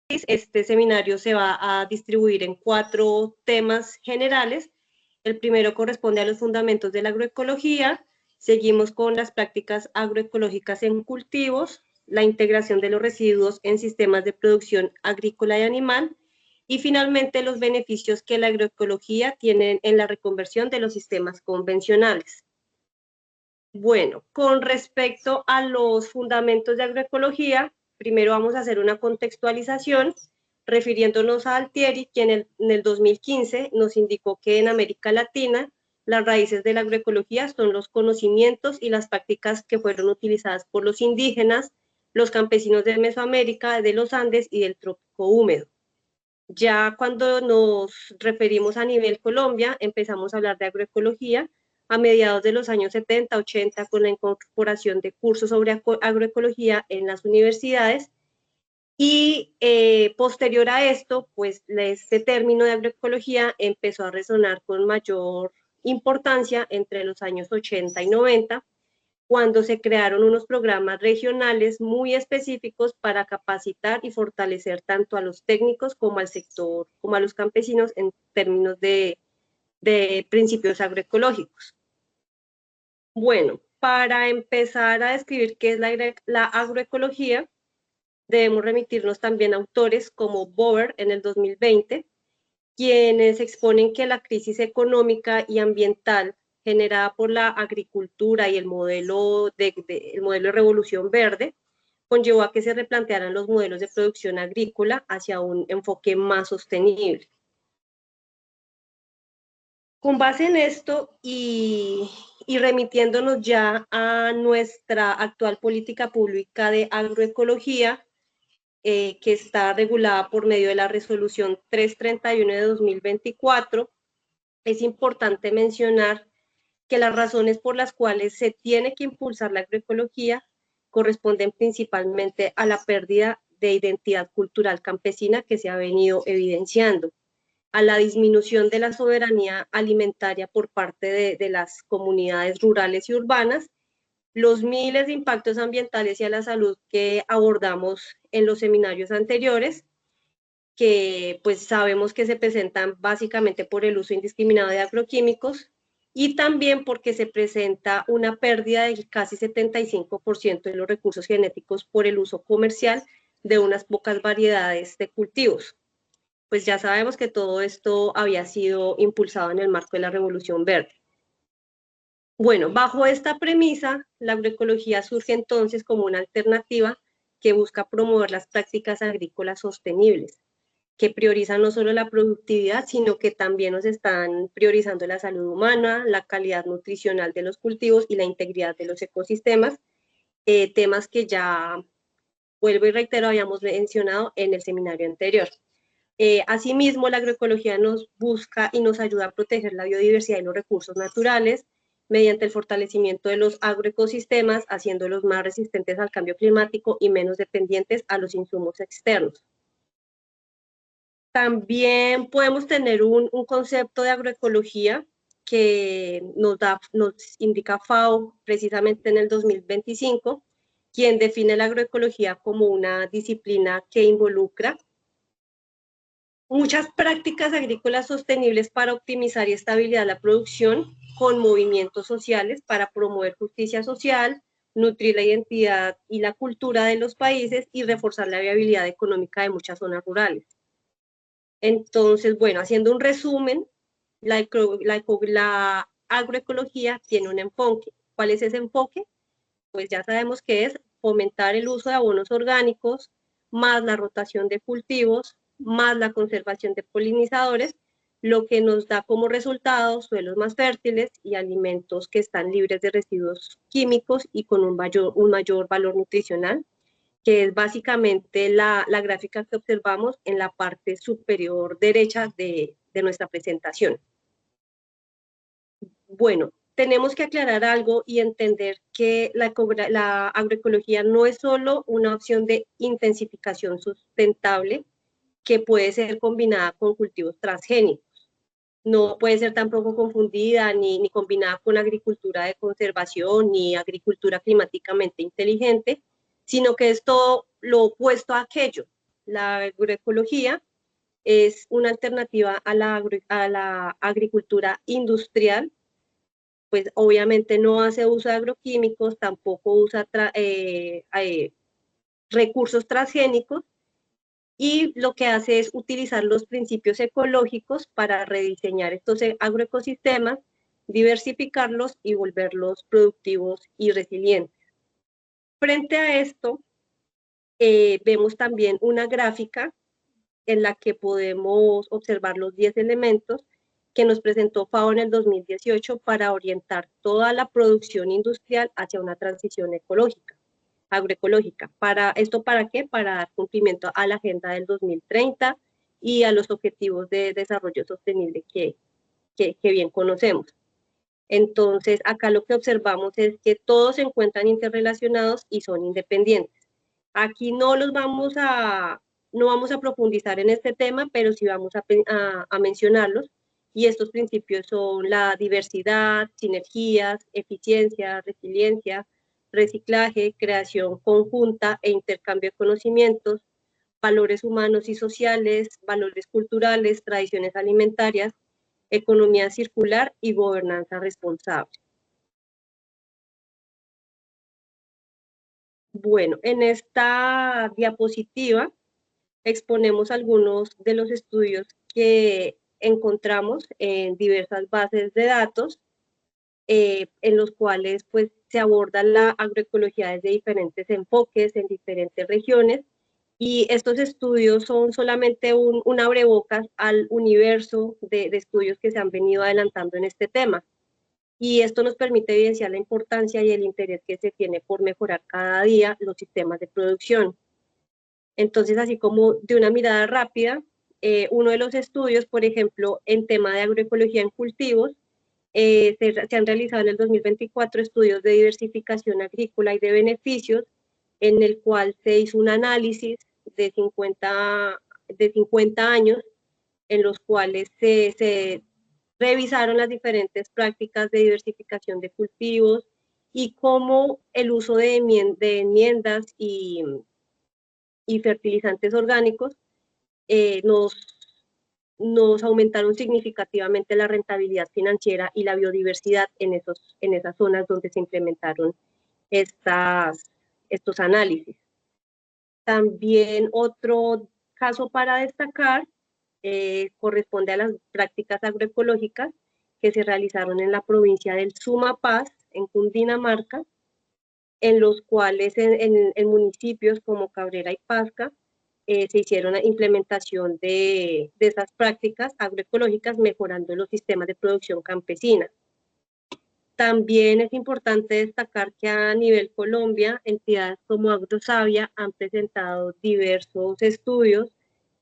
Este seminario se va a distribuir en 4 temas generales. El primero corresponde a los fundamentos de la agroecología, seguimos con las prácticas agroecológicas en cultivos, la integración de los residuos en sistemas de producción agrícola y animal, y finalmente los beneficios que la agroecología tiene en la reconversión de los sistemas convencionales. Bueno, con respecto a los fundamentos de agroecología, primero vamos a hacer una contextualización refiriéndonos a Altieri, quien en el 2015 nos indicó que en América Latina las raíces de la agroecología son los conocimientos y las prácticas que fueron utilizadas por los indígenas, los campesinos de Mesoamérica, de los Andes y del trópico húmedo. Ya cuando nos referimos a nivel Colombia, empezamos a hablar de agroecología a mediados de los años 70, 80, con la incorporación de cursos sobre agroecología en las universidades. Y posterior a esto, pues este término de agroecología empezó a resonar con mayor importancia entre los años 80 y 90, cuando se crearon unos programas regionales muy específicos para capacitar y fortalecer tanto a los técnicos como al sector, como a los campesinos en términos de principios agroecológicos. Bueno, para empezar a describir qué es la agroecología, debemos remitirnos también a autores como Bober en el 2020, quienes exponen que la crisis económica y ambiental generada por la agricultura y el modelo de revolución verde conllevó a que se replantearan los modelos de producción agrícola hacia un enfoque más sostenible. Con base en esto y remitiéndonos ya a nuestra actual política pública de agroecología, que está regulada por medio de la resolución 331 de 2024, es importante mencionar que las razones por las cuales se tiene que impulsar la agroecología corresponden principalmente a la pérdida de identidad cultural campesina que se ha venido evidenciando, a la disminución de la soberanía alimentaria por parte de las comunidades rurales y urbanas, los miles de impactos ambientales y a la salud que abordamos en los seminarios anteriores, que pues sabemos que se presentan básicamente por el uso indiscriminado de agroquímicos y también porque se presenta una pérdida del casi 75% de los recursos genéticos por el uso comercial de unas pocas variedades de cultivos. Pues ya sabemos que todo esto había sido impulsado en el marco de la Revolución Verde. Bueno, bajo esta premisa, la agroecología surge entonces como una alternativa que busca promover las prácticas agrícolas sostenibles, que priorizan no solo la productividad, sino que también nos están priorizando la salud humana, la calidad nutricional de los cultivos y la integridad de los ecosistemas, temas que ya, vuelvo y reitero, habíamos mencionado en el seminario anterior. Asimismo, la agroecología nos busca y nos ayuda a proteger la biodiversidad y los recursos naturales mediante el fortalecimiento de los agroecosistemas, haciéndolos más resistentes al cambio climático y menos dependientes a los insumos externos. También podemos tener un concepto de agroecología que nos indica FAO precisamente en el 2025, quien define la agroecología como una disciplina que involucra muchas prácticas agrícolas sostenibles para optimizar y estabilizar la producción con movimientos sociales para promover justicia social, nutrir la identidad y la cultura de los países y reforzar la viabilidad económica de muchas zonas rurales. Entonces, bueno, haciendo un resumen, la agroecología tiene un enfoque. ¿Cuál es ese enfoque? Pues ya sabemos que es fomentar el uso de abonos orgánicos, más la rotación de cultivos, más la conservación de polinizadores, lo que nos da como resultado suelos más fértiles y alimentos que están libres de residuos químicos y con un mayor valor nutricional, que es básicamente la gráfica que observamos en la parte superior derecha de nuestra presentación. Bueno, tenemos que aclarar algo y entender que la agroecología no es solo una opción de intensificación sustentable que puede ser combinada con cultivos transgénicos. No puede ser tampoco confundida ni combinada con agricultura de conservación ni agricultura climáticamente inteligente, sino que es todo lo opuesto a aquello. La agroecología es una alternativa a la agricultura industrial, pues obviamente no hace uso de agroquímicos, tampoco usa recursos transgénicos, y lo que hace es utilizar los principios ecológicos para rediseñar estos agroecosistemas, diversificarlos y volverlos productivos y resilientes. Frente a esto, vemos también una gráfica en la que podemos observar los 10 elementos que nos presentó FAO en el 2018 para orientar toda la producción industrial hacia una transición ecológica, agroecológica. ¿Esto para qué? Para dar cumplimiento a la Agenda del 2030 y a los objetivos de desarrollo sostenible que bien conocemos. Entonces, acá lo que observamos es que todos se encuentran interrelacionados y son independientes. Aquí no vamos a profundizar en este tema, pero sí vamos a mencionarlos. Y estos principios son la diversidad, sinergias, eficiencia, resiliencia, reciclaje, creación conjunta e intercambio de conocimientos, valores humanos y sociales, valores culturales, tradiciones alimentarias, economía circular y gobernanza responsable. Bueno, en esta diapositiva exponemos algunos de los estudios que encontramos en diversas bases de datos, en los cuales pues, se aborda la agroecología desde diferentes enfoques en diferentes regiones, y estos estudios son solamente un abrebocas al universo de estudios que se han venido adelantando en este tema. Y esto nos permite evidenciar la importancia y el interés que se tiene por mejorar cada día los sistemas de producción. Entonces, así como de una mirada rápida, uno de los estudios, por ejemplo, en tema de agroecología en cultivos, se han realizado en el 2024 estudios de diversificación agrícola y de beneficios, en el cual se hizo un análisis de 50 años, en los cuales se revisaron las diferentes prácticas de diversificación de cultivos y cómo el uso de enmiendas y fertilizantes orgánicos nos aumentaron significativamente la rentabilidad financiera y la biodiversidad en esas zonas donde se implementaron estos análisis. También otro caso para destacar corresponde a las prácticas agroecológicas que se realizaron en la provincia del Sumapaz, en Cundinamarca, en los cuales en municipios como Cabrera y Pasca se hicieron la implementación de esas prácticas agroecológicas, mejorando los sistemas de producción campesina. También es importante destacar que a nivel Colombia, entidades como AgroSavia han presentado diversos estudios,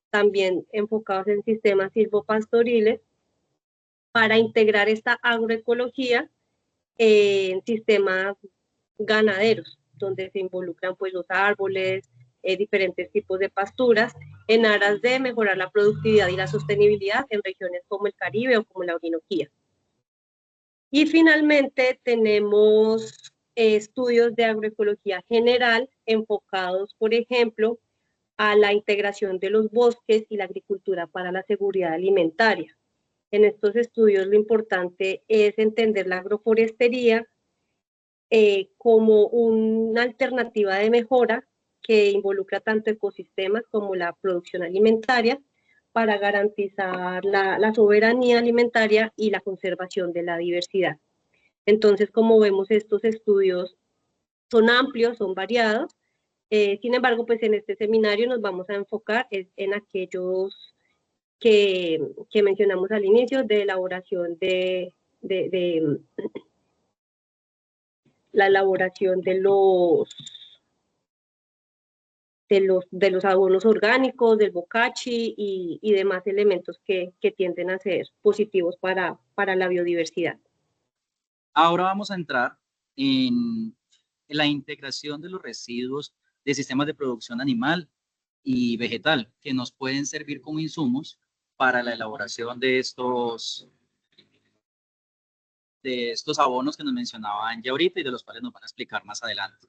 también enfocados en sistemas silvopastoriles, para integrar esta agroecología en sistemas ganaderos, donde se involucran pues los árboles, diferentes tipos de pasturas, en aras de mejorar la productividad y la sostenibilidad en regiones como el Caribe o como la Orinoquía. Y finalmente tenemos estudios de agroecología general enfocados, por ejemplo, a la integración de los bosques y la agricultura para la seguridad alimentaria. En estos estudios lo importante es entender la agroforestería como una alternativa de mejora que involucra tanto ecosistemas como la producción alimentaria para garantizar la soberanía alimentaria y la conservación de la diversidad. Entonces, como vemos, estos estudios son amplios, son variados. Sin embargo, pues en este seminario nos vamos a enfocar en aquellos que mencionamos al inicio, de elaboración la elaboración de los abonos orgánicos, del bocachi y demás elementos que tienden a ser positivos para la biodiversidad. Ahora vamos a entrar en la integración de los residuos de sistemas de producción animal y vegetal, que nos pueden servir como insumos para la elaboración de estos abonos que nos mencionaban ya ahorita y de los cuales nos van a explicar más adelante.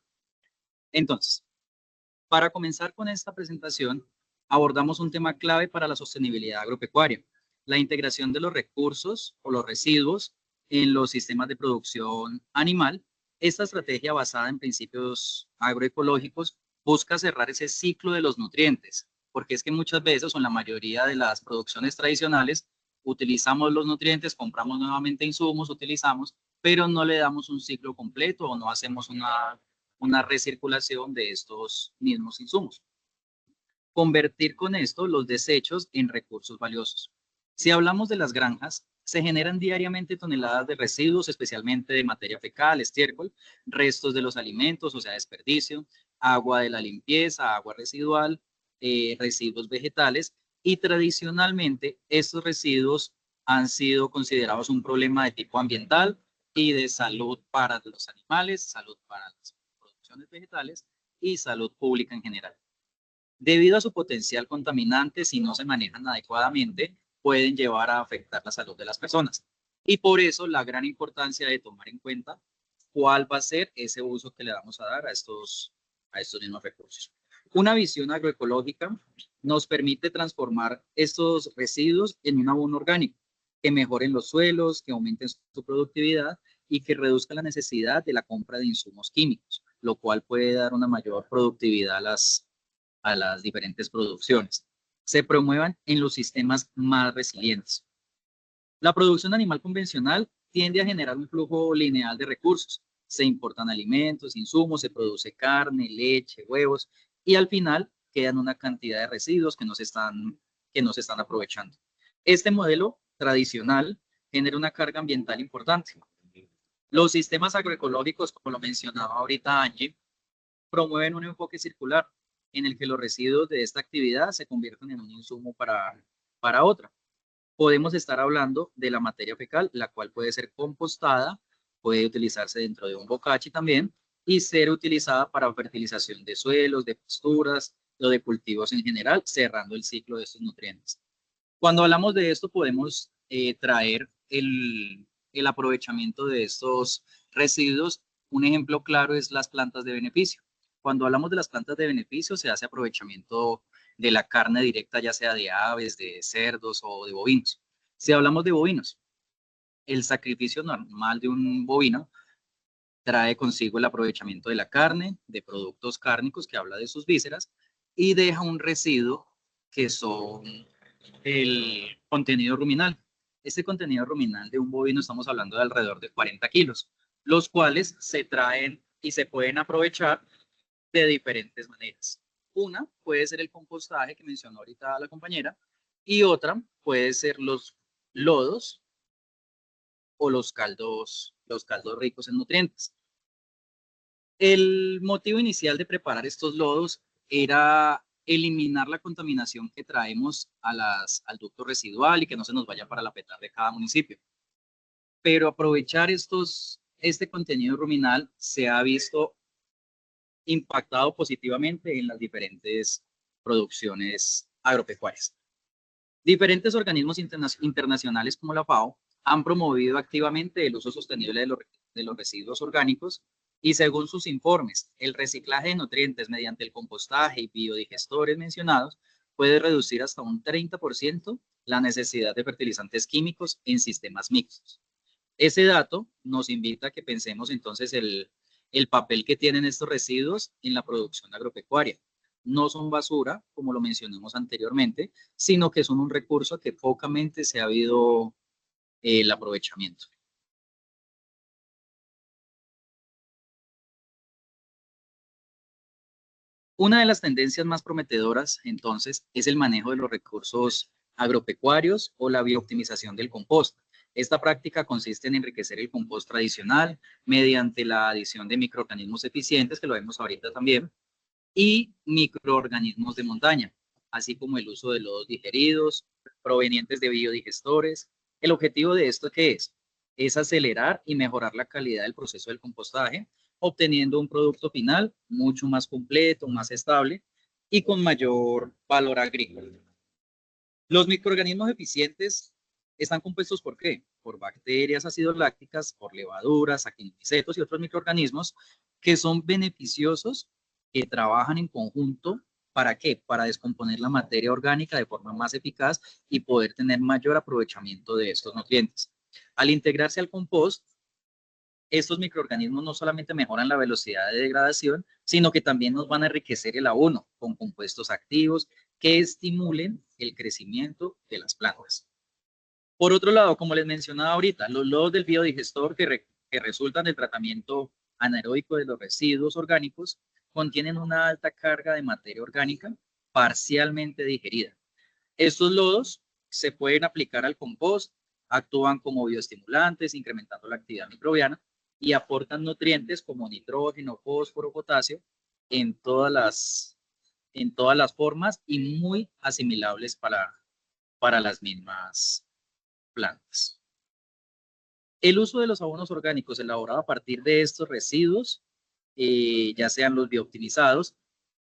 Entonces, para comenzar con esta presentación, abordamos un tema clave para la sostenibilidad agropecuaria, la integración de los recursos o los residuos en los sistemas de producción animal. Esta estrategia basada en principios agroecológicos busca cerrar ese ciclo de los nutrientes, porque es que muchas veces, o en la mayoría de las producciones tradicionales, utilizamos los nutrientes, compramos nuevamente insumos, utilizamos, pero no le damos un ciclo completo o no hacemos una recirculación de estos mismos insumos. Convertir con esto los desechos en recursos valiosos. Si hablamos de las granjas, se generan diariamente toneladas de residuos, especialmente de materia fecal, estiércol, restos de los alimentos, o sea, desperdicio, agua de la limpieza, agua residual, residuos vegetales, y tradicionalmente estos residuos han sido considerados un problema de tipo ambiental y de salud para los animales, salud para las producciones vegetales y salud pública en general. Debido a su potencial contaminante, si no se manejan adecuadamente, pueden llevar a afectar la salud de las personas. Y por eso la gran importancia de tomar en cuenta cuál va a ser ese uso que le vamos a dar a estos mismos recursos. Una visión agroecológica nos permite transformar estos residuos en un abono orgánico que mejoren los suelos, que aumenten su productividad y que reduzca la necesidad de la compra de insumos químicos, lo cual puede dar una mayor productividad a las diferentes producciones. Se promuevan en los sistemas más resilientes. La producción animal convencional tiende a generar un flujo lineal de recursos. Se importan alimentos, insumos, se produce carne, leche, huevos y al final quedan una cantidad de residuos que no se están aprovechando. Este modelo tradicional genera una carga ambiental importante. Los sistemas agroecológicos, como lo mencionaba ahorita Angie, promueven un enfoque circular en el que los residuos de esta actividad se convierten en un insumo para otra. Podemos estar hablando de la materia fecal, la cual puede ser compostada, puede utilizarse dentro de un bocachi también y ser utilizada para fertilización de suelos, de pasturas o de cultivos en general, cerrando el ciclo de estos nutrientes. Cuando hablamos de esto, podemos traer el aprovechamiento de estos residuos. Un ejemplo claro es las plantas de beneficio. Cuando hablamos de las plantas de beneficio, se hace aprovechamiento de la carne directa, ya sea de aves, de cerdos o de bovinos. Si hablamos de bovinos, el sacrificio normal de un bovino trae consigo el aprovechamiento de la carne, de productos cárnicos, que habla de sus vísceras, y deja un residuo que son el contenido ruminal. Este contenido ruminal de un bovino estamos hablando de alrededor de 40 kilos, los cuales se traen y se pueden aprovechar de diferentes maneras. Una puede ser el compostaje que mencionó ahorita la compañera y otra puede ser los lodos o los caldos ricos en nutrientes. El motivo inicial de preparar estos lodos era eliminar la contaminación que traemos al ducto residual y que no se nos vaya para la petar de cada municipio. Pero aprovechar este contenido ruminal se ha visto impactado positivamente en las diferentes producciones agropecuarias. Diferentes organismos internacionales como la FAO han promovido activamente el uso sostenible de los residuos orgánicos y según sus informes, el reciclaje de nutrientes mediante el compostaje y biodigestores mencionados puede reducir hasta un 30% la necesidad de fertilizantes químicos en sistemas mixtos. Ese dato nos invita a que pensemos entonces el papel que tienen estos residuos en la producción agropecuaria. No son basura, como lo mencionamos anteriormente, sino que son un recurso que pocamente se ha habido el aprovechamiento. Una de las tendencias más prometedoras, entonces, es el manejo de los recursos agropecuarios o la biooptimización del compost. Esta práctica consiste en enriquecer el compost tradicional mediante la adición de microorganismos eficientes, que lo vemos ahorita también, y microorganismos de montaña, así como el uso de lodos digeridos provenientes de biodigestores. El objetivo de esto, ¿qué es? Es acelerar y mejorar la calidad del proceso del compostaje, obteniendo un producto final mucho más completo, más estable y con mayor valor agrícola. Los microorganismos eficientes están compuestos ¿por qué? Por bacterias ácido lácticas, por levaduras, actinomycetos y otros microorganismos que son beneficiosos, que trabajan en conjunto ¿Para qué? Para descomponer la materia orgánica de forma más eficaz y poder tener mayor aprovechamiento de estos nutrientes. Al integrarse al compost, estos microorganismos no solamente mejoran la velocidad de degradación, sino que también nos van a enriquecer el abono con compuestos activos que estimulen el crecimiento de las plantas. Por otro lado, como les mencionaba ahorita, los lodos del biodigestor que resultan del tratamiento anaeróbico de los residuos orgánicos contienen una alta carga de materia orgánica parcialmente digerida. Estos lodos se pueden aplicar al compost, actúan como bioestimulantes, incrementando la actividad microbiana y aportan nutrientes como nitrógeno, fósforo, potasio en todas las formas y muy asimilables para las mismas plantas. El uso de los abonos orgánicos elaborados a partir de estos residuos, ya sean los biooptimizados,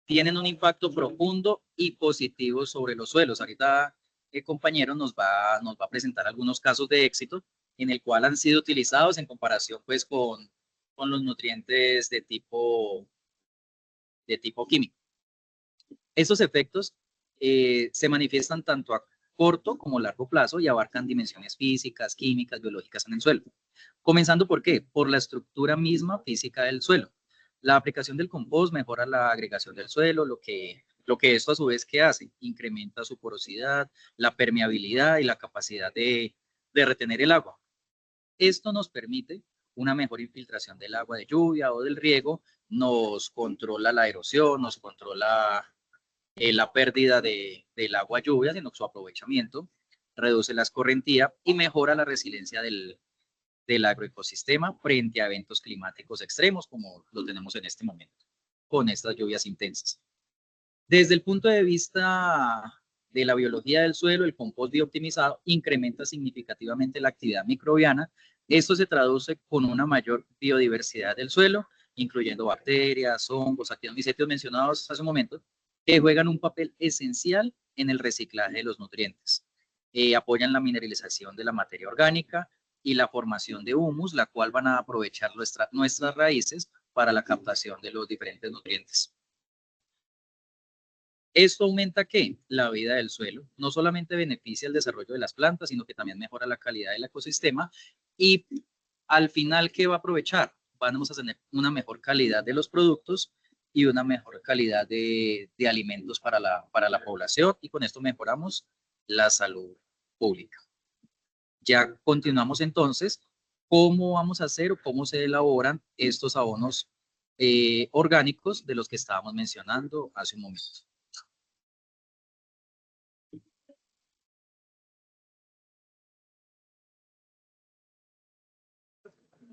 tienen un impacto profundo y positivo sobre los suelos. Ahorita el compañero nos va a presentar algunos casos de éxito en el cual han sido utilizados en comparación pues con los nutrientes de tipo químico. Estos efectos se manifiestan tanto a corto como largo plazo y abarcan dimensiones físicas, químicas, biológicas en el suelo. Comenzando ¿por qué? Por la estructura misma física del suelo. La aplicación del compost mejora la agregación del suelo, lo que esto a su vez ¿qué hace? Incrementa su porosidad, la permeabilidad y la capacidad de retener el agua. Esto nos permite una mejor infiltración del agua de lluvia o del riego, nos controla la erosión, nos controla la pérdida del agua lluvia, sino su aprovechamiento, reduce la escorrentía y mejora la resiliencia del agroecosistema frente a eventos climáticos extremos como lo tenemos en este momento, con estas lluvias intensas. Desde el punto de vista de la biología del suelo, el compost biooptimizado incrementa significativamente la actividad microbiana. Esto se traduce con una mayor biodiversidad del suelo, incluyendo bacterias, hongos, actinomycetos mencionados hace un momento, que juegan un papel esencial en el reciclaje de los nutrientes. Apoyan la mineralización de la materia orgánica y la formación de humus, la cual van a aprovechar nuestras raíces para la captación de los diferentes nutrientes. ¿Esto aumenta qué? La vida del suelo. No solamente beneficia el desarrollo de las plantas, sino que también mejora la calidad del ecosistema y al final, ¿qué va a aprovechar? Vamos a tener una mejor calidad de los productos y una mejor calidad de alimentos para la población y con esto mejoramos la salud pública. Ya continuamos entonces, ¿cómo vamos a hacer o cómo se elaboran estos abonos orgánicos de los que estábamos mencionando hace un momento?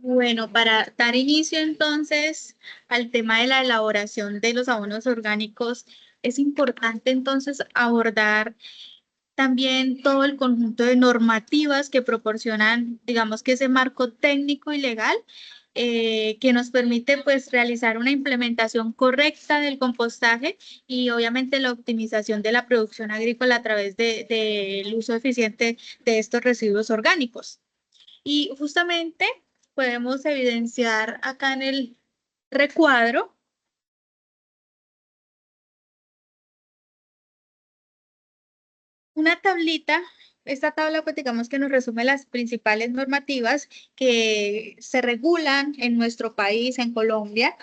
Bueno, para dar inicio entonces al tema de la elaboración de los abonos orgánicos, es importante entonces abordar también todo el conjunto de normativas que proporcionan, digamos que ese marco técnico y legal que nos permite pues realizar una implementación correcta del compostaje y obviamente la optimización de la producción agrícola a través del uso eficiente de estos residuos orgánicos. Y justamente podemos evidenciar acá en el recuadro una tablita. Esta tabla, pues digamos que nos resume las principales normativas que se regulan en nuestro país, en Colombia,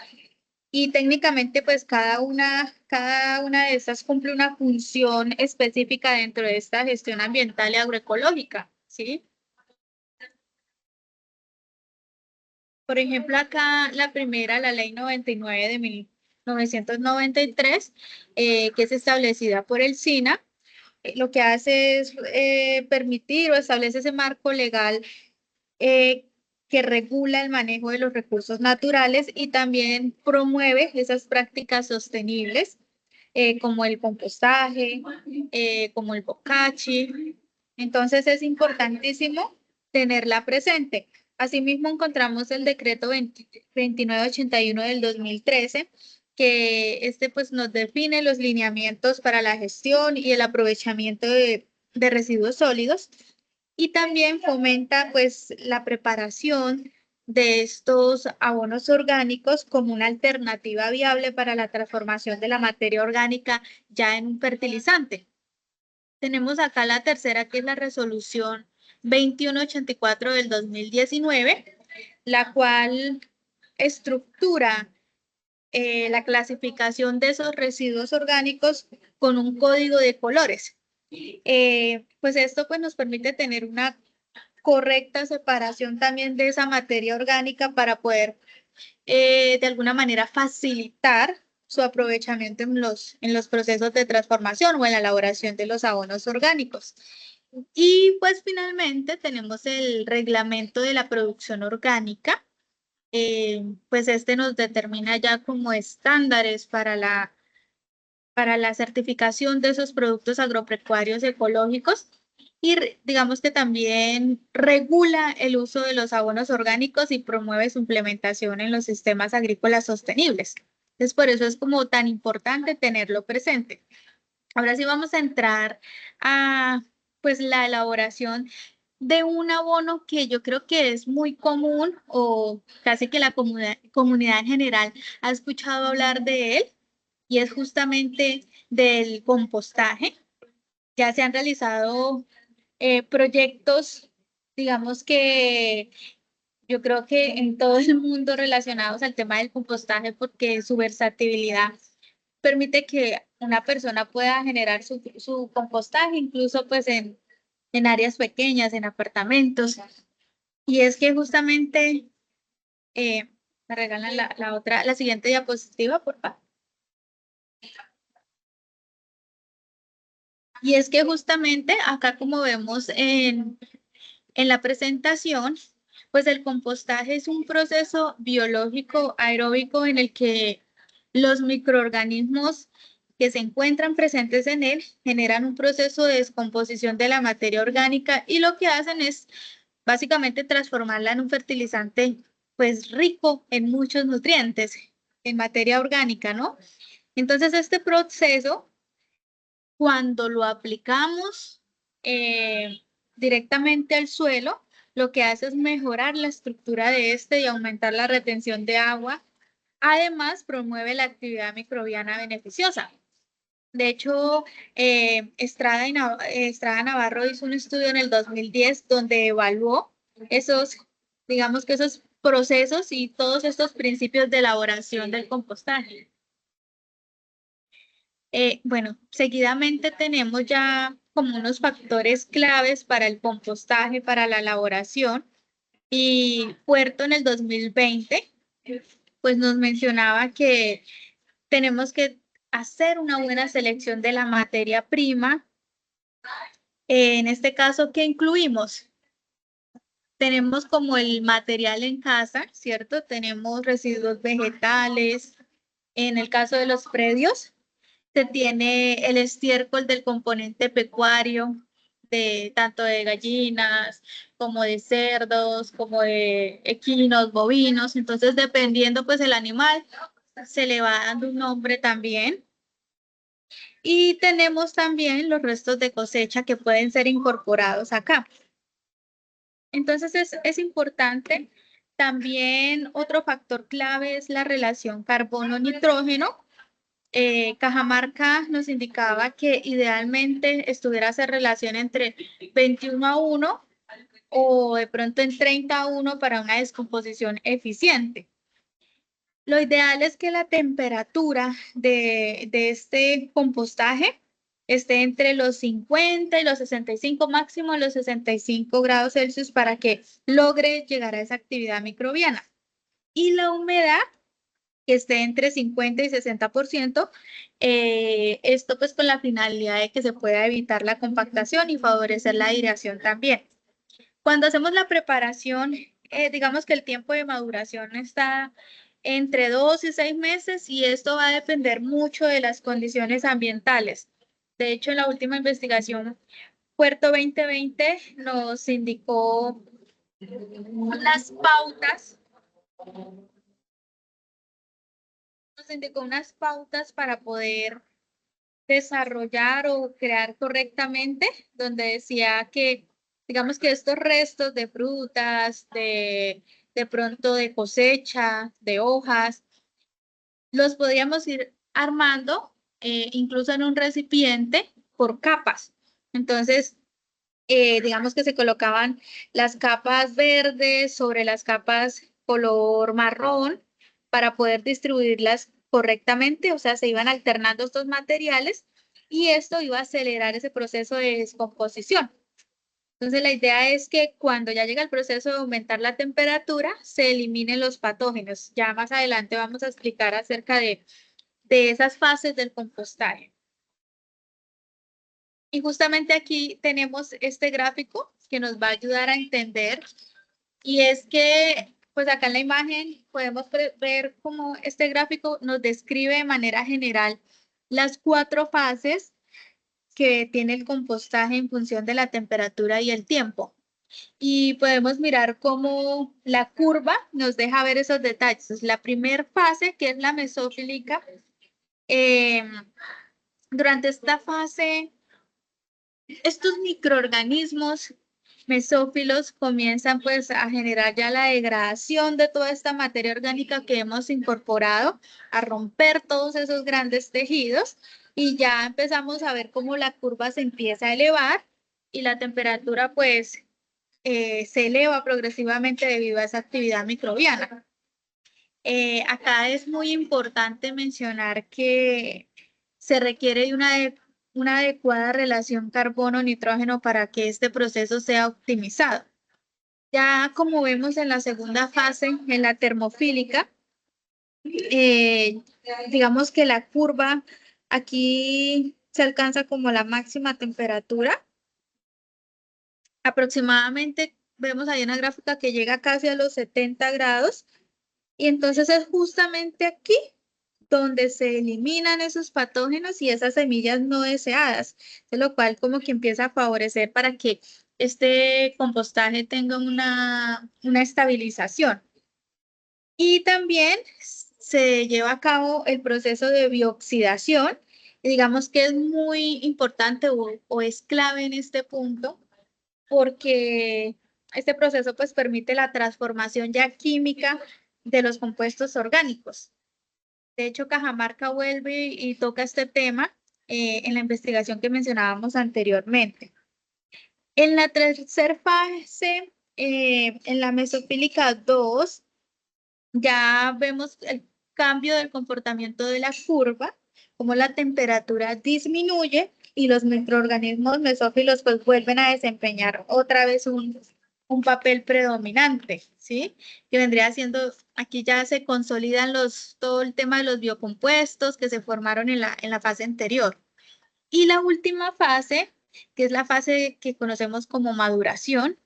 y técnicamente pues cada una de estas cumple una función específica dentro de esta gestión ambiental y agroecológica, ¿sí? Por ejemplo, acá la primera, la ley 99 de 1993, que es establecida por el SINA, lo que hace es permitir o establece ese marco legal que regula el manejo de los recursos naturales y también promueve esas prácticas sostenibles como el compostaje, como el bocachi. Entonces es importantísimo tenerla presente. Asimismo, encontramos el decreto 2981 del 2013, que pues nos define los lineamientos para la gestión y el aprovechamiento de residuos sólidos y también fomenta pues la preparación de estos abonos orgánicos como una alternativa viable para la transformación de la materia orgánica ya en un fertilizante. Tenemos acá la tercera, que es la resolución 2184 del 2019, la cual estructura la clasificación de esos residuos orgánicos con un código de colores. Pues esto pues, nos permite tener una correcta separación también de esa materia orgánica para poder de alguna manera facilitar su aprovechamiento en los procesos de transformación o en la elaboración de los abonos orgánicos. Y pues finalmente tenemos el reglamento de la producción orgánica. Pues este nos determina ya como estándares para la certificación de esos productos agropecuarios ecológicos y digamos que también regula el uso de los abonos orgánicos y promueve su implementación en los sistemas agrícolas sostenibles. Entonces, por eso es como tan importante tenerlo presente. Ahora sí vamos a entrar a pues la elaboración de un abono que yo creo que es muy común o casi que la comunidad en general ha escuchado hablar de él, y es justamente del compostaje. Ya se han realizado proyectos, digamos que yo creo que en todo el mundo relacionados al tema del compostaje, porque su versatilidad permite que una persona pueda generar su compostaje, incluso pues en áreas pequeñas, en apartamentos. Y es que justamente, me regalan la siguiente diapositiva, por favor. Y es que justamente acá, como vemos en la presentación, pues el compostaje es un proceso biológico aeróbico en el que los microorganismos que se encuentran presentes en él generan un proceso de descomposición de la materia orgánica y lo que hacen es básicamente transformarla en un fertilizante pues rico en muchos nutrientes, en materia orgánica, ¿no? Entonces este proceso, cuando lo aplicamos directamente al suelo, lo que hace es mejorar la estructura de este y aumentar la retención de agua. Además, promueve la actividad microbiana beneficiosa. De hecho, Estrada Navarro hizo un estudio en el 2010 donde evaluó esos, digamos que esos procesos y todos estos principios de elaboración del compostaje. Bueno, seguidamente tenemos ya como unos factores claves para el compostaje, para la elaboración. Y Puerto en el 2020, pues nos mencionaba que tenemos que hacer una buena selección de la materia prima. En este caso, ¿qué incluimos? Tenemos como el material en casa, ¿cierto? Tenemos residuos vegetales. En el caso de los predios, se tiene el estiércol del componente pecuario, de tanto de gallinas como de cerdos, como de equinos, bovinos. Entonces, dependiendo pues el animal, se le va dando un nombre también. Y tenemos también los restos de cosecha que pueden ser incorporados acá. Entonces, es importante. También otro factor clave es la relación carbono-nitrógeno. Cajamarca nos indicaba que idealmente estuviera esa relación entre 21:1 o de pronto en 30:1 para una descomposición eficiente. Lo ideal es que la temperatura de este compostaje esté entre los 50 y los 65, máximo los 65 grados Celsius para que logre llegar a esa actividad microbiana. Y la humedad que esté entre 50 y 60%, esto pues con la finalidad de que se pueda evitar la compactación y favorecer la aireación también. Cuando hacemos la preparación, digamos que el tiempo de maduración está entre 2 y 6 meses y esto va a depender mucho de las condiciones ambientales. De hecho, en la última investigación, Puerto 2020 nos indicó unas pautas para poder desarrollar o crear correctamente, donde decía que, digamos que estos restos de frutas, de de pronto de cosecha, de hojas. Los podíamos ir armando incluso en un recipiente por capas. Entonces, digamos que se colocaban las capas verdes sobre las capas color marrón para poder distribuirlas correctamente, o sea, se iban alternando estos materiales y esto iba a acelerar ese proceso de descomposición. Entonces, la idea es que cuando ya llega el proceso de aumentar la temperatura, se eliminen los patógenos. Ya más adelante vamos a explicar acerca de esas fases del compostaje. Y justamente aquí tenemos este gráfico que nos va a ayudar a entender, y es que, pues acá en la imagen podemos ver cómo este gráfico nos describe de manera general las 4 fases que tiene el compostaje en función de la temperatura y el tiempo. Y podemos mirar cómo la curva nos deja ver esos detalles. La primera fase, que es la mesófilica, durante esta fase, estos microorganismos mesófilos comienzan pues a generar ya la degradación de toda esta materia orgánica que hemos incorporado, a romper todos esos grandes tejidos, y ya empezamos a ver cómo la curva se empieza a elevar y la temperatura pues se eleva progresivamente debido a esa actividad microbiana. Acá es muy importante mencionar que se requiere de una adecuada relación carbono-nitrógeno para que este proceso sea optimizado. Ya como vemos en la segunda fase, en la termofílica, digamos que la curva aquí se alcanza como la máxima temperatura. Aproximadamente vemos ahí una gráfica que llega casi a los 70 grados, y entonces es justamente aquí donde se eliminan esos patógenos y esas semillas no deseadas, de lo cual como que empieza a favorecer para que este compostaje tenga una estabilización. Y también se lleva a cabo el proceso de bioxidación, y digamos que es muy importante o es clave en este punto, porque este proceso pues permite la transformación ya química de los compuestos orgánicos. De hecho, Cajamarca vuelve y toca este tema en la investigación que mencionábamos anteriormente. En la tercera fase, en la mesofílica 2, ya vemos el cambio del comportamiento de la curva, como la temperatura disminuye y los microorganismos mesófilos pues vuelven a desempeñar otra vez un papel predominante, ¿sí? Que vendría siendo, aquí ya se consolidan todo el tema de los biocompuestos que se formaron en la fase anterior. Y la última fase, que es la fase que conocemos como maduración.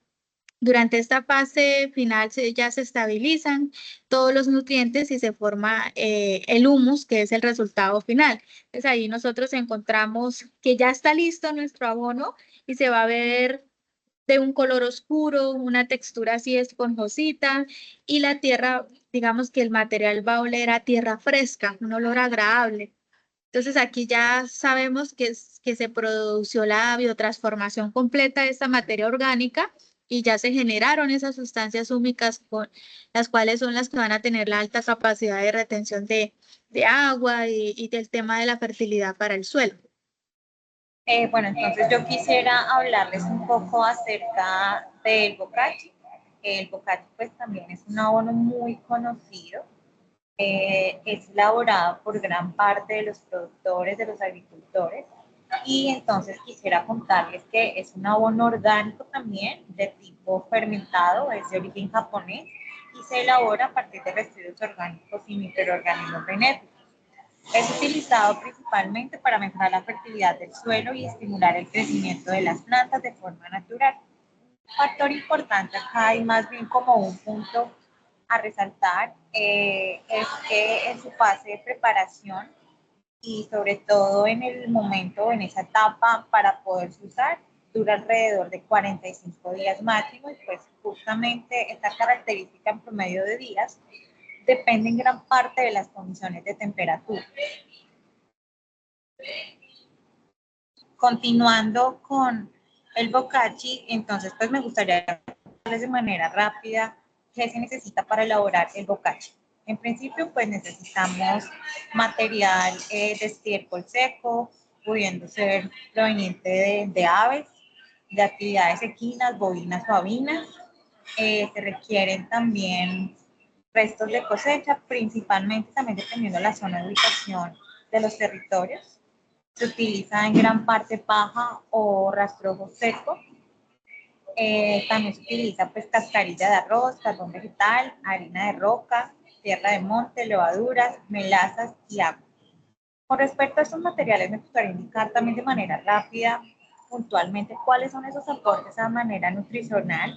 Durante esta fase final ya se estabilizan todos los nutrientes y se forma el humus, que es el resultado final. Entonces ahí nosotros encontramos que ya está listo nuestro abono y se va a ver de un color oscuro, una textura así esponjosita, y la tierra, digamos que el material va a oler a tierra fresca, un olor agradable. Entonces aquí ya sabemos que se produjo la biotransformación completa de esta materia orgánica y ya se generaron esas sustancias húmicas, las cuales son las que van a tener la alta capacidad de retención de agua y del tema de la fertilidad para el suelo. Bueno, entonces yo quisiera hablarles un poco acerca del bocachi. El bocachi pues también es un abono muy conocido. Es elaborado por gran parte de los productores, de los agricultores, y entonces quisiera contarles que es un abono orgánico también, de tipo fermentado, es de origen japonés, y se elabora a partir de residuos orgánicos y microorganismos benéficos. Es utilizado principalmente para mejorar la fertilidad del suelo y estimular el crecimiento de las plantas de forma natural. Un factor importante acá y más bien como un punto a resaltar es que en su fase de preparación y sobre todo en el momento, en esa etapa para poderse usar, dura alrededor de 45 días máximo, y pues justamente esta característica en promedio de días depende en gran parte de las condiciones de temperatura. Continuando con el bocachi, entonces pues me gustaría hablarles de manera rápida ¿qué se necesita para elaborar el bocachi? En principio, pues necesitamos material de estiércol seco, pudiendo ser proveniente de aves, de actividades equinas, bovinas o avinas. Se requieren también restos de cosecha, principalmente también dependiendo de la zona de ubicación de los territorios. Se utiliza en gran parte paja o rastrojo seco. También se utiliza pues cascarilla de arroz, carbón vegetal, harina de roca, tierra de monte, levaduras, melazas y agua. Con respecto a estos materiales me gustaría indicar también de manera rápida, puntualmente, cuáles son esos aportes a manera nutricional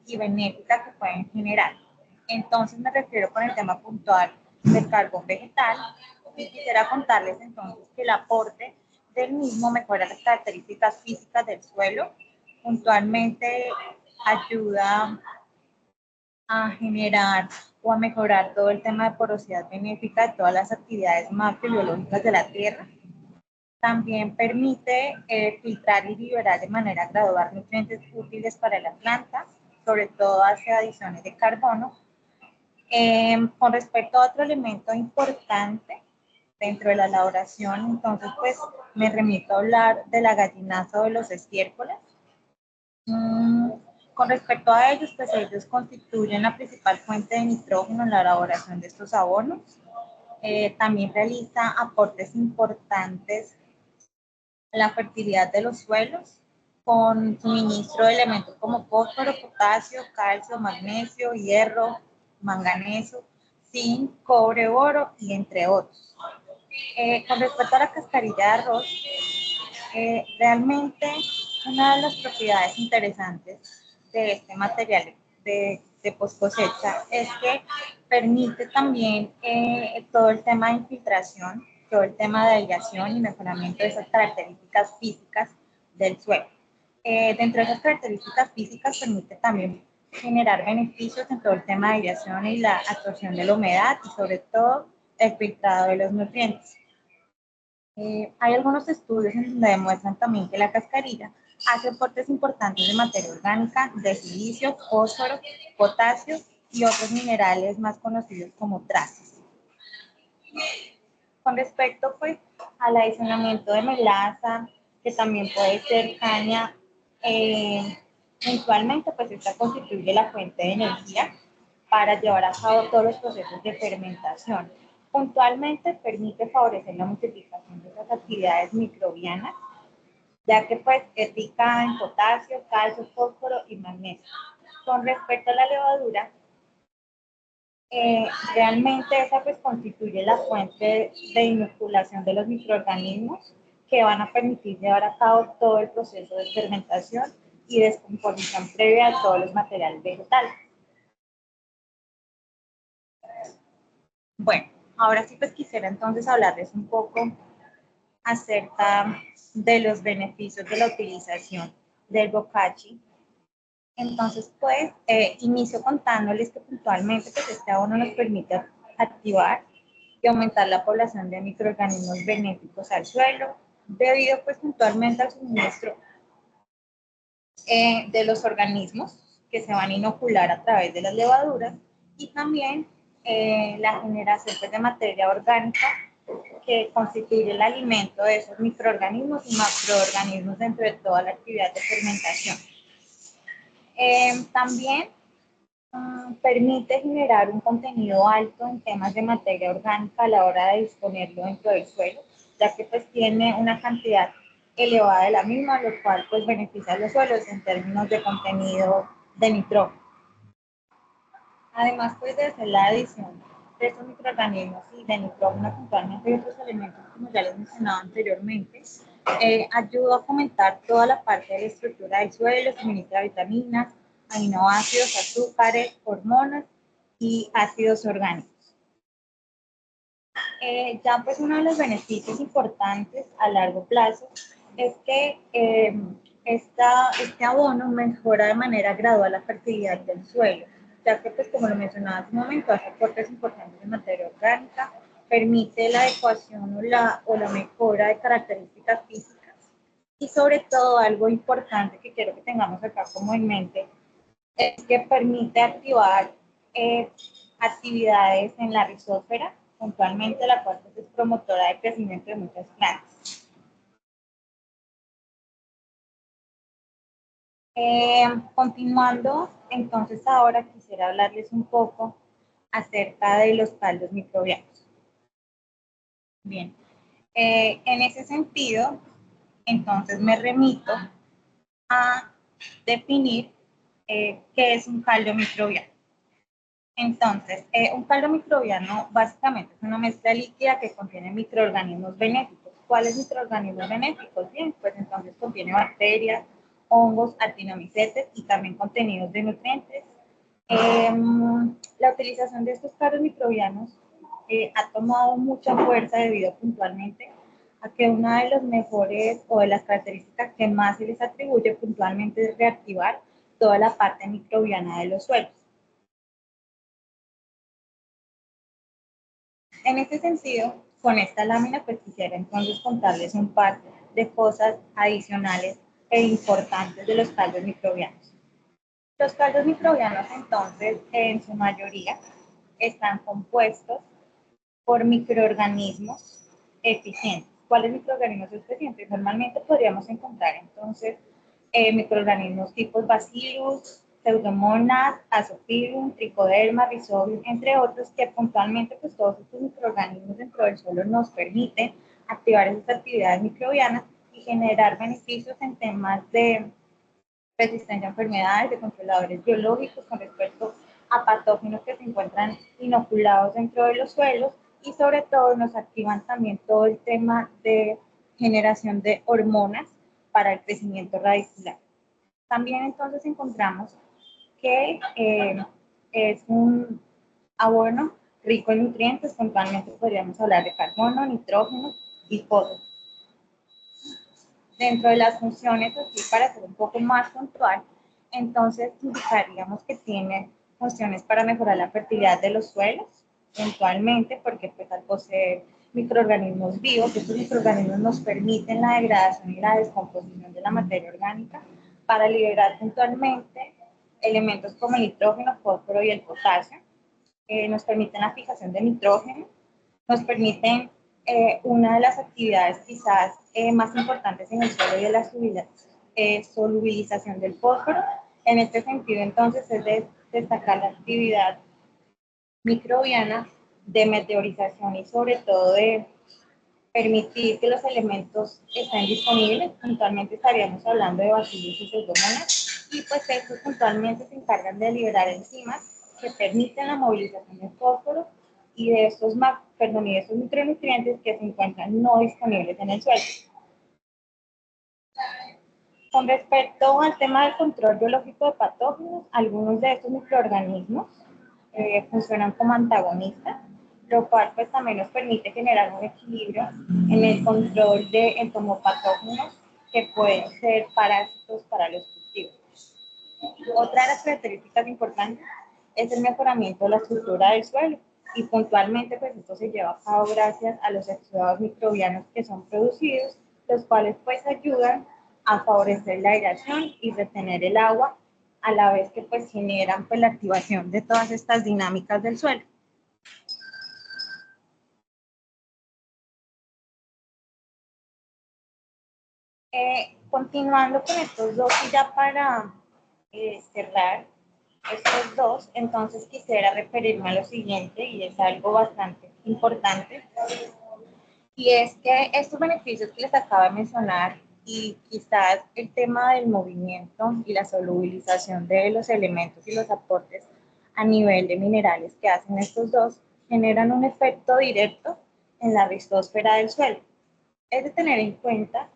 y benéfica que pueden generar. Entonces me refiero con el tema puntual del carbón vegetal y quisiera contarles entonces que el aporte del mismo mejora las características físicas del suelo, puntualmente ayuda a generar o a mejorar todo el tema de porosidad benéfica de todas las actividades macrobiológicas de la tierra. También permite filtrar y liberar de manera gradual nutrientes útiles para la planta, sobre todo hacia adiciones de carbono. Con respecto a otro elemento importante dentro de la elaboración, entonces pues me remito a hablar de la gallinaza o de los estiércoles. Con respecto a ellos, pues ellos constituyen la principal fuente de nitrógeno en la elaboración de estos abonos. También realiza aportes importantes a la fertilidad de los suelos, con suministro de elementos como fósforo, potasio, calcio, magnesio, hierro, manganeso, zinc, cobre, oro y entre otros. Con respecto a la cascarilla de arroz, realmente una de las propiedades interesantes de este material de post cosecha es que permite también todo el tema de infiltración, todo el tema de aireación y mejoramiento de esas características físicas del suelo. Dentro de esas características físicas permite también generar beneficios en todo el tema de aireación y la absorción de la humedad y sobre todo el filtrado de los nutrientes. Hay algunos estudios en donde demuestran también que la cascarilla hace aportes importantes de materia orgánica, de silicio, fósforo, potasio y otros minerales más conocidos como trazas. Con respecto pues al adicionamiento de melaza, que también puede ser caña, eventualmente pues esta constituye la fuente de energía para llevar a cabo todos los procesos de fermentación. Puntualmente permite favorecer la multiplicación de esas actividades microbianas, ya que pues es rica en potasio, calcio, fósforo y magnesio. Con respecto a la levadura, realmente esa pues constituye la fuente de inoculación de los microorganismos que van a permitir llevar a cabo todo el proceso de fermentación y descomposición previa de todos los materiales vegetales. Bueno, ahora sí pues quisiera entonces hablarles un poco acerca de los beneficios de la utilización del bokashi. Entonces pues inicio contándoles que puntualmente pues este abono nos permite activar y aumentar la población de microorganismos benéficos al suelo, debido pues puntualmente al suministro de los organismos que se van a inocular a través de las levaduras y también la generación pues, de materia orgánica que constituye el alimento de esos microorganismos y macroorganismos dentro de toda la actividad de fermentación. También permite generar un contenido alto en temas de materia orgánica a la hora de disponerlo dentro del suelo, ya que pues tiene una cantidad elevada de la misma, lo cual pues beneficia a los suelos en términos de contenido de nitrógeno. Además pues de hacer la adición de estos microorganismos y de nitrógeno puntualmente y otros elementos como ya les mencionaba anteriormente, ayuda a fomentar toda la parte de la estructura del suelo, suministra vitaminas, aminoácidos, azúcares, hormonas y ácidos orgánicos. Ya pues uno de los beneficios importantes a largo plazo es que este abono mejora de manera gradual la fertilidad del suelo, ya que pues como lo mencionaba hace un momento, hace aportes importantes de materia orgánica, permite la adecuación o la mejora de características físicas y sobre todo algo importante que quiero que tengamos acá como en mente es que permite activar actividades en la rizósfera, puntualmente la cual pues, es promotora de crecimiento de muchas plantas. Continuando, entonces ahora quisiera hablarles un poco acerca de los caldos microbianos. Bien, en ese sentido, entonces me remito a definir qué es un caldo microbiano. Entonces, un caldo microbiano básicamente es una mezcla líquida que contiene microorganismos benéficos. ¿Cuáles microorganismos benéficos? Bien, pues entonces contiene bacterias, hongos, actinomicetes y también contenidos de nutrientes. La utilización de estos caldos microbianos ha tomado mucha fuerza debido puntualmente a que una de las mejores o de las características que más se les atribuye puntualmente es reactivar toda la parte microbiana de los suelos. En este sentido, con esta lámina pues quisiera entonces contarles un par de cosas adicionales e importantes de los caldos microbianos. Los caldos microbianos entonces en su mayoría están compuestos por microorganismos eficientes. ¿Cuáles microorganismos eficientes? Normalmente podríamos encontrar entonces microorganismos tipos Bacillus, Pseudomonas, Azosphyllum, Trichoderma, Rhizobium, entre otros, que puntualmente pues todos estos microorganismos dentro del suelo nos permiten activar esas actividades microbianas y generar beneficios en temas de resistencia a enfermedades, de controladores biológicos con respecto a patógenos que se encuentran inoculados dentro de los suelos y sobre todo nos activan también todo el tema de generación de hormonas para el crecimiento radicular. También entonces encontramos que es un abono rico en nutrientes, puntualmente podríamos hablar de carbono, nitrógeno y fósforo. Dentro de las funciones, así para ser un poco más puntual, entonces indicaríamos que tiene funciones para mejorar la fertilidad de los suelos, puntualmente, porque pues al poseer microorganismos vivos, estos microorganismos nos permiten la degradación y la descomposición de la materia orgánica para liberar puntualmente elementos como el nitrógeno, fósforo y el potasio. Nos permiten la fijación de nitrógeno, nos permiten una de las actividades quizás más importantes en el suelo y de la solubilización del fósforo. En este sentido, entonces, es de destacar la actividad microbiana de meteorización y sobre todo de permitir que los elementos estén disponibles. Puntualmente estaríamos hablando de Bacillus y Pseudomonas, y pues estos puntualmente se encargan de liberar enzimas que permiten la movilización del fósforo y de estos micronutrientes que se encuentran no disponibles en el suelo. Con respecto al tema del control biológico de patógenos, algunos de estos microorganismos funcionan como antagonistas, lo cual pues también nos permite generar un equilibrio en el control de entomopatógenos que pueden ser parásitos para los cultivos. Otra de las características importantes es el mejoramiento de la estructura del suelo y puntualmente pues esto se lleva a cabo gracias a los exudados microbianos que son producidos, los cuales pues ayudan a favorecer la aireación y retener el agua a la vez que pues generan pues la activación de todas estas dinámicas del suelo. Continuando con estos dos y ya para cerrar estos dos, entonces quisiera referirme a lo siguiente y es algo bastante importante, y es que estos beneficios que les acabo de mencionar y quizás el tema del movimiento y la solubilización de los elementos y los aportes a nivel de minerales que hacen estos dos generan un efecto directo en la rizósfera del suelo. Es de tener en cuenta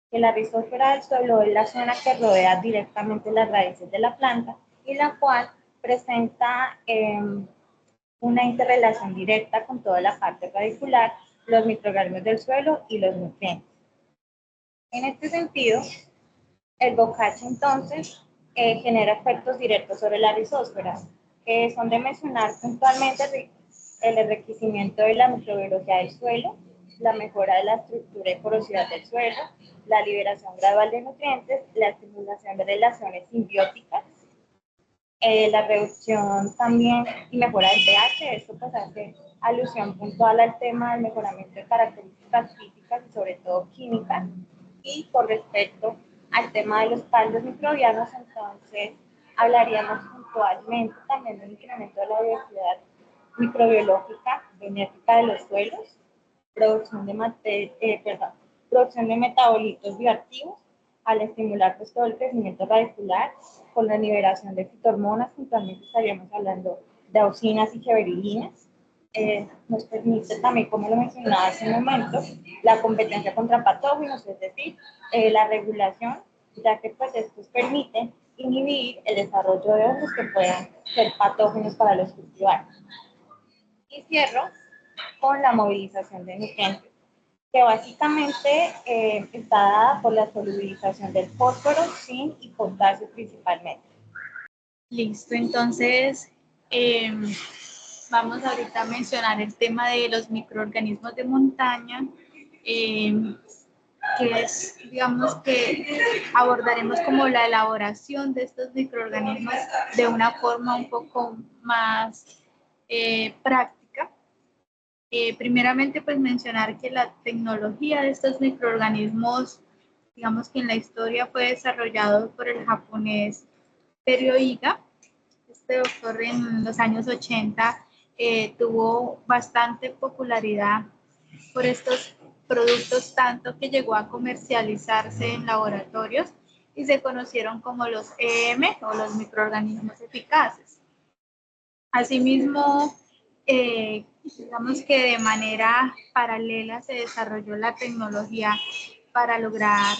que la rizósfera del suelo es la zona que rodea directamente las raíces de la planta y la cual presenta una interrelación directa con toda la parte radicular, los microorganismos del suelo y los nutrientes. En este sentido, el bocache entonces genera efectos directos sobre la rizósfera, que son de mencionar puntualmente el enriquecimiento de la microbiología del suelo, la mejora de la estructura y porosidad del suelo, la liberación gradual de nutrientes, la estimulación de relaciones simbióticas, La reducción también y mejora del pH, esto pues hace alusión puntual al tema del mejoramiento de características físicas y sobre todo químicas. Y con respecto al tema de los caldos microbianos, entonces hablaríamos puntualmente también del incremento de la diversidad microbiológica benéfica de los suelos, producción de metabolitos bioactivos, al estimular pues, todo el crecimiento radicular, con la liberación de fitohormonas, puntualmente estaríamos hablando de auxinas y giberilinas. Nos permite también, como lo mencionaba hace un momento, la competencia contra patógenos, es decir, la regulación, ya que pues estos permiten inhibir el desarrollo de hongos que puedan ser patógenos para los cultivares. Y cierro con la movilización de nutrientes, que básicamente está dada por la solubilización del fósforo, zinc y potasio principalmente. Listo, entonces vamos ahorita a mencionar el tema de los microorganismos de montaña, que es, digamos que abordaremos como la elaboración de estos microorganismos de una forma un poco más práctica. Primeramente, pues mencionar que la tecnología de estos microorganismos, digamos que en la historia fue desarrollado por el japonés Teruo Iga. Este doctor en los años 80 tuvo bastante popularidad por estos productos, tanto que llegó a comercializarse en laboratorios y se conocieron como los EM o los microorganismos eficaces. Asimismo, digamos que de manera paralela se desarrolló la tecnología para lograr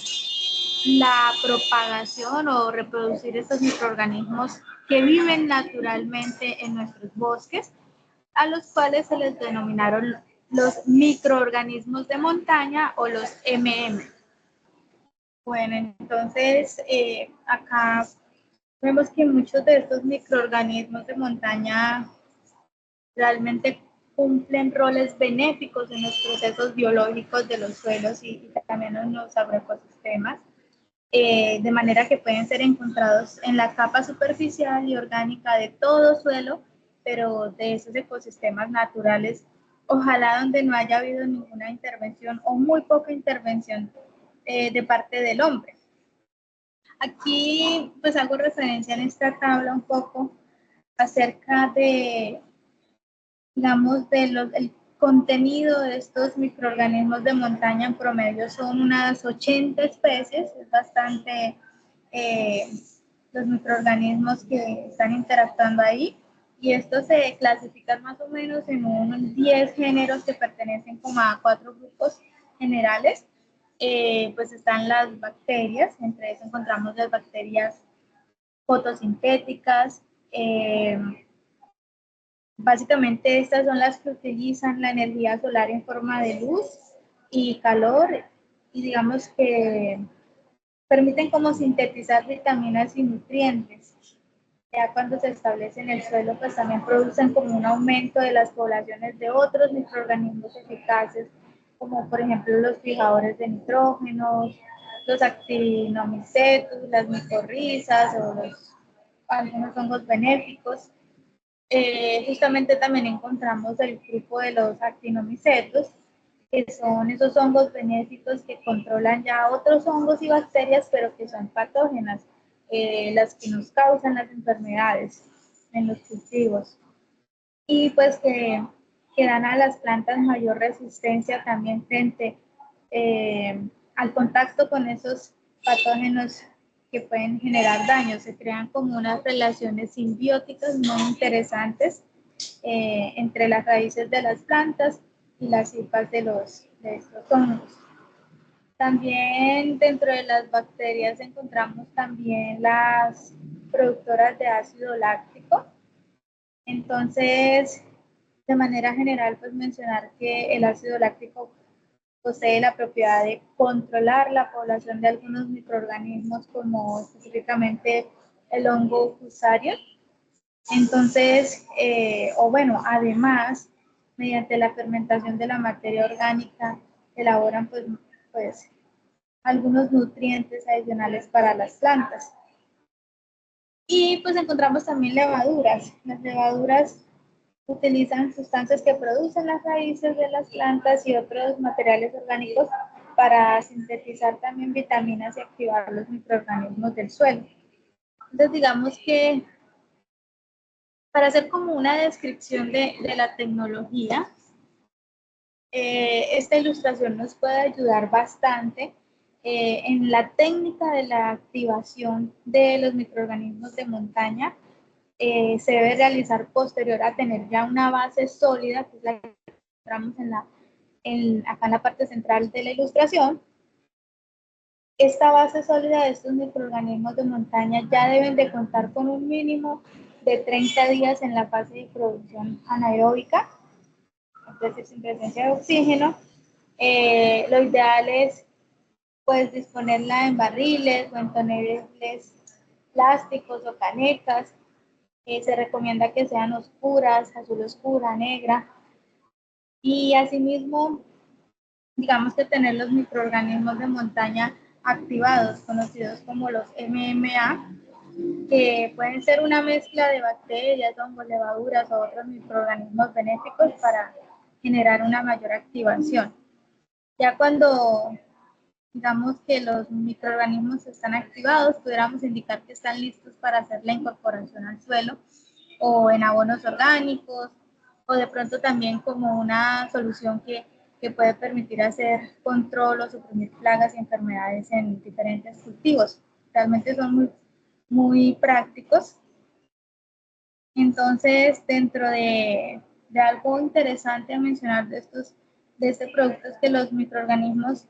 la propagación o reproducir estos microorganismos que viven naturalmente en nuestros bosques, a los cuales se les denominaron los microorganismos de montaña o los MM. Bueno, entonces acá vemos que muchos de estos microorganismos de montaña realmente cumplen roles benéficos en los procesos biológicos de los suelos y también en los agroecosistemas, de manera que pueden ser encontrados en la capa superficial y orgánica de todo suelo, pero de esos ecosistemas naturales, ojalá donde no haya habido ninguna intervención o muy poca intervención de parte del hombre. Aquí pues hago referencia en esta tabla un poco acerca de, digamos, el contenido de estos microorganismos de montaña. En promedio son unas 80 especies, es bastante los microorganismos que están interactuando ahí, y estos se clasifican más o menos en unos 10 géneros que pertenecen como a 4 grupos generales. Pues están las bacterias, entre eso encontramos las bacterias fotosintéticas. Básicamente estas son las que utilizan la energía solar en forma de luz y calor, y digamos que permiten como sintetizar vitaminas y nutrientes. Ya cuando se establece en el suelo, pues también producen como un aumento de las poblaciones de otros microorganismos eficaces, como por ejemplo los fijadores de nitrógeno, los actinomicetus, las micorrizas o algunos hongos benéficos. Justamente también encontramos el grupo de los actinomicetus, que son esos hongos benéficos que controlan ya otros hongos y bacterias, pero que son patógenas, las que nos causan las enfermedades en los cultivos. Y pues que dan a las plantas mayor resistencia también frente al contacto con esos patógenos que pueden generar daño. Se crean como unas relaciones simbióticas muy interesantes entre las raíces de las plantas y las hipas de estos hongos. También dentro de las bacterias encontramos también las productoras de ácido láctico. Entonces, de manera general, pues mencionar que el ácido láctico posee la propiedad de controlar la población de algunos microorganismos, como específicamente el hongo Fusarium. Entonces, además, mediante la fermentación de la materia orgánica, elaboran pues algunos nutrientes adicionales para las plantas. Y pues encontramos también levaduras. Las levaduras utilizan sustancias que producen las raíces de las plantas y otros materiales orgánicos para sintetizar también vitaminas y activar los microorganismos del suelo. Entonces, digamos que para hacer como una descripción de la tecnología, esta ilustración nos puede ayudar bastante en la técnica de la activación de los microorganismos de montaña. Se debe realizar posterior a tener ya una base sólida, que es la que encontramos acá en la parte central de la ilustración. Esta base sólida de estos microorganismos de montaña ya deben de contar con un mínimo de 30 días en la fase de producción anaeróbica, es decir, sin presencia de oxígeno. Lo ideal es pues disponerla en barriles o en toneles plásticos o canecas. Se recomienda que sean oscuras, azul oscura, negra. Y asimismo, digamos que tener los microorganismos de montaña activados, conocidos como los MMA, que pueden ser una mezcla de bacterias, hongos, levaduras o otros microorganismos benéficos para generar una mayor activación. Ya cuando digamos que los microorganismos están activados, pudiéramos indicar que están listos para hacer la incorporación al suelo o en abonos orgánicos, o de pronto también como una solución que puede permitir hacer control o suprimir plagas y enfermedades en diferentes cultivos. Realmente son muy, muy prácticos. Entonces, dentro de algo interesante a mencionar de este producto es que los microorganismos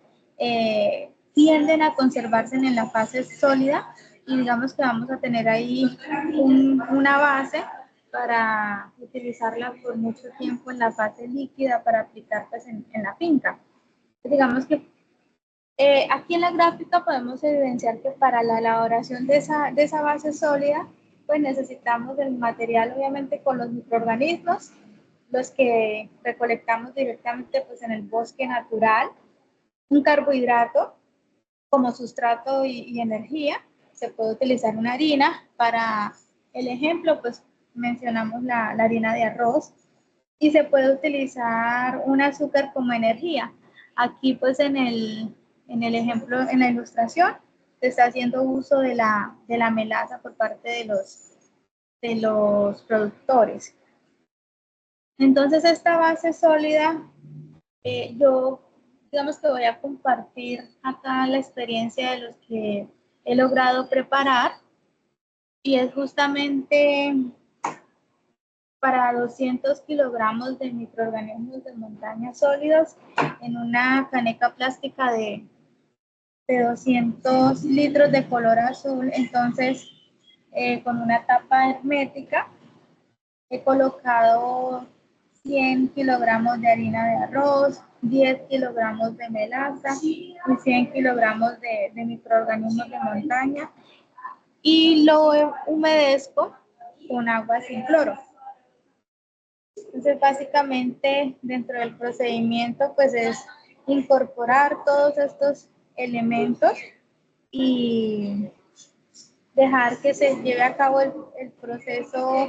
tienden a conservarse en la fase sólida y digamos que vamos a tener ahí una base para utilizarla por mucho tiempo en la fase líquida para aplicar pues, en la finca. Digamos que aquí en la gráfica podemos evidenciar que para la elaboración de esa base sólida, pues necesitamos el material obviamente con los microorganismos, los que recolectamos directamente pues, en el bosque natural, un carbohidrato como sustrato y energía. Se puede utilizar una harina. Para el ejemplo, pues mencionamos la harina de arroz. Y se puede utilizar un azúcar como energía. Aquí, pues en el ejemplo, en la ilustración, se está haciendo uso de la melaza por parte de los productores. Entonces, esta base sólida, yo digamos que voy a compartir acá la experiencia de los que he logrado preparar y es justamente para 200 kilogramos de microorganismos de montaña sólidos en una caneca plástica de 200 litros de color azul. Entonces, con una tapa hermética, he colocado 100 kilogramos de harina de arroz, 10 kilogramos de melaza y 100 kilogramos de microorganismos de montaña y lo humedezco con agua sin cloro. Entonces, básicamente, dentro del procedimiento, pues es incorporar todos estos elementos y dejar que se lleve a cabo el proceso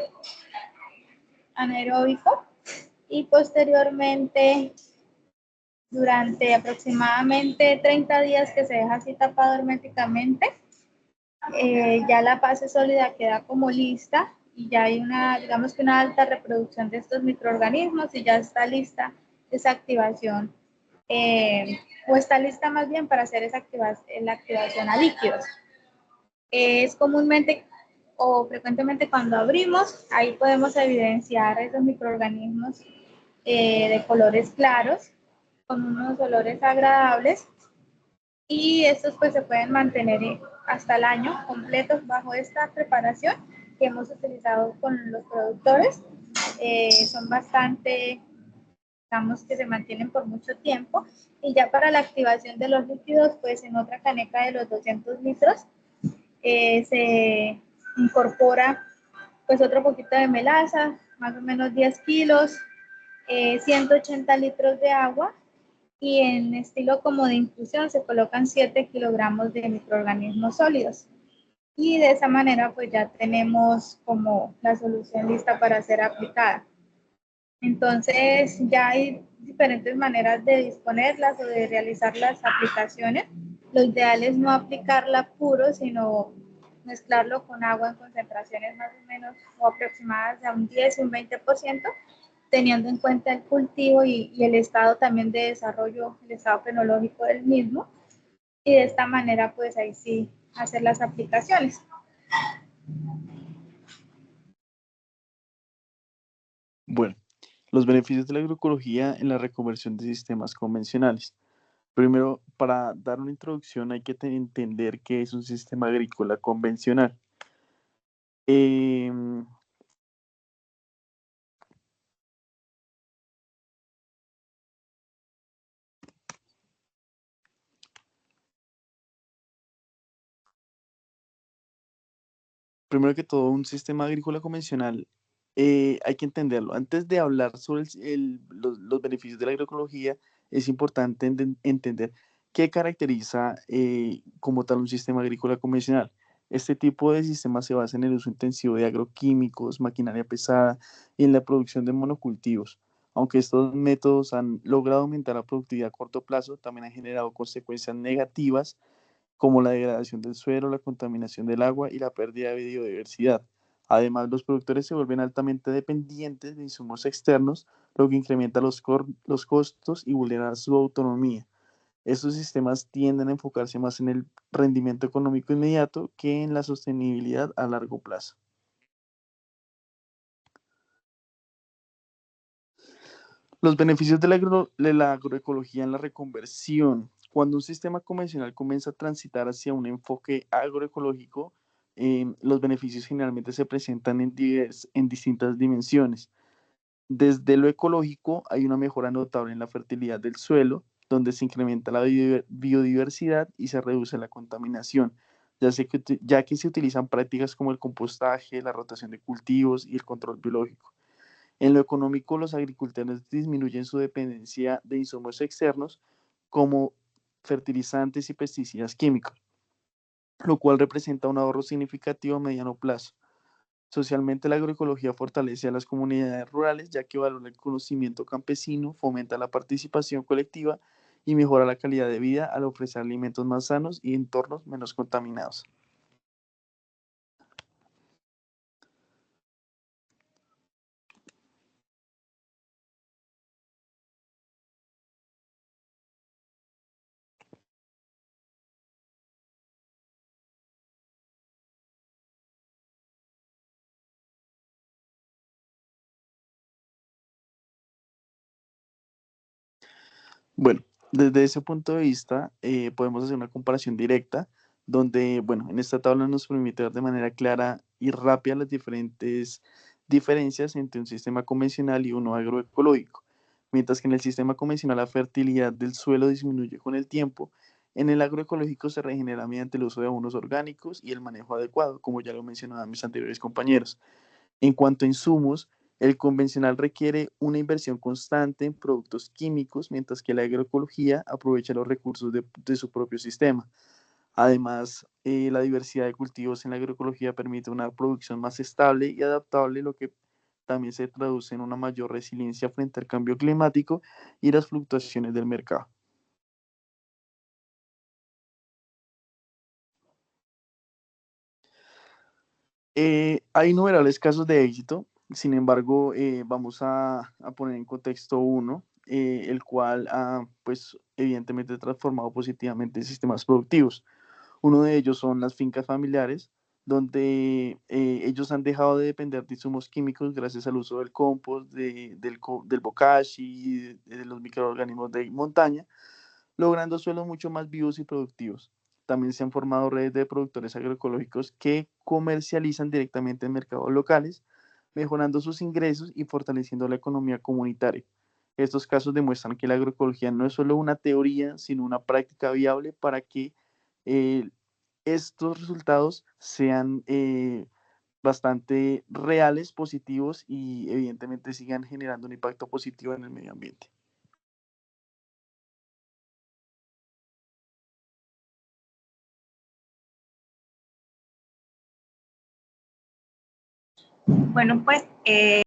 anaeróbico y posteriormente, durante aproximadamente 30 días que se deja así tapado herméticamente, ya la base sólida queda como lista y ya hay digamos que una alta reproducción de estos microorganismos y ya está lista esa activación, o está lista más bien para hacer la activación a líquidos. Es comúnmente o frecuentemente cuando abrimos, ahí podemos evidenciar esos microorganismos de colores claros, con unos olores agradables, y estos pues se pueden mantener hasta el año completo bajo esta preparación que hemos utilizado con los productores. Son bastante, digamos que se mantienen por mucho tiempo, y ya para la activación de los líquidos, pues en otra caneca de los 200 litros se incorpora pues otro poquito de melaza, más o menos 10 kilos, 180 litros de agua, y en estilo como de infusión se colocan 7 kilogramos de microorganismos sólidos. y de esa manera pues ya tenemos como la solución lista para ser aplicada. Entonces ya hay diferentes maneras de disponerlas o de realizar las aplicaciones. Lo ideal es no aplicarla puro, sino mezclarlo con agua en concentraciones más o menos o aproximadas de un 10 y un 20%, teniendo en cuenta el cultivo y el estado también de desarrollo, el estado fenológico del mismo. Y de esta manera, pues ahí sí, hacer las aplicaciones. Bueno, los beneficios de la agroecología en la reconversión de sistemas convencionales. Primero, para dar una introducción hay que entender qué es un sistema agrícola convencional. Em, Primero que todo, un sistema agrícola convencional hay que entenderlo. Antes de hablar sobre los beneficios de la agroecología, es importante entender qué caracteriza como tal un sistema agrícola convencional. Este tipo de sistema se basa en el uso intensivo de agroquímicos, maquinaria pesada y en la producción de monocultivos. Aunque estos métodos han logrado aumentar la productividad a corto plazo, también han generado consecuencias negativas como la degradación del suelo, la contaminación del agua y la pérdida de biodiversidad. Además, los productores se vuelven altamente dependientes de insumos externos, lo que incrementa los costos y vulnera su autonomía. Estos sistemas tienden a enfocarse más en el rendimiento económico inmediato que en la sostenibilidad a largo plazo. Los beneficios de la agroecología en la reconversión. Cuando un sistema convencional comienza a transitar hacia un enfoque agroecológico, los beneficios generalmente se presentan en distintas dimensiones. Desde lo ecológico hay una mejora notable en la fertilidad del suelo, donde se incrementa la biodiversidad y se reduce la contaminación, ya que se utilizan prácticas como el compostaje, la rotación de cultivos y el control biológico. En lo económico, los agricultores disminuyen su dependencia de insumos externos como fertilizantes y pesticidas químicos, lo cual representa un ahorro significativo a mediano plazo. Socialmente, la agroecología fortalece a las comunidades rurales, ya que valora el conocimiento campesino, fomenta la participación colectiva y mejora la calidad de vida al ofrecer alimentos más sanos y entornos menos contaminados. Bueno, desde ese punto de vista, podemos hacer una comparación directa, donde, bueno, en esta tabla nos permite ver de manera clara y rápida las diferentes diferencias entre un sistema convencional y uno agroecológico. Mientras que en el sistema convencional la fertilidad del suelo disminuye con el tiempo, en el agroecológico se regenera mediante el uso de abonos orgánicos y el manejo adecuado, como ya lo mencionaban mis anteriores compañeros. En cuanto a insumos, el convencional requiere una inversión constante en productos químicos, mientras que la agroecología aprovecha los recursos de su propio sistema. Además, la diversidad de cultivos en la agroecología permite una producción más estable y adaptable, lo que también se traduce en una mayor resiliencia frente al cambio climático y las fluctuaciones del mercado. Hay innumerables casos de éxito, sin embargo, vamos a poner en contexto uno, el cual ha, pues, evidentemente transformado positivamente sistemas productivos. Uno de ellos son las fincas familiares, donde ellos han dejado de depender de insumos químicos gracias al uso del compost, del bokashi, de los microorganismos de montaña, logrando suelos mucho más vivos y productivos. También se han formado redes de productores agroecológicos que comercializan directamente en mercados locales, mejorando sus ingresos y fortaleciendo la economía comunitaria. Estos casos demuestran que la agroecología no es solo una teoría, sino una práctica viable para que eh, estos resultados sean bastante reales, positivos y evidentemente sigan generando un impacto positivo en el medio ambiente. Bueno, pues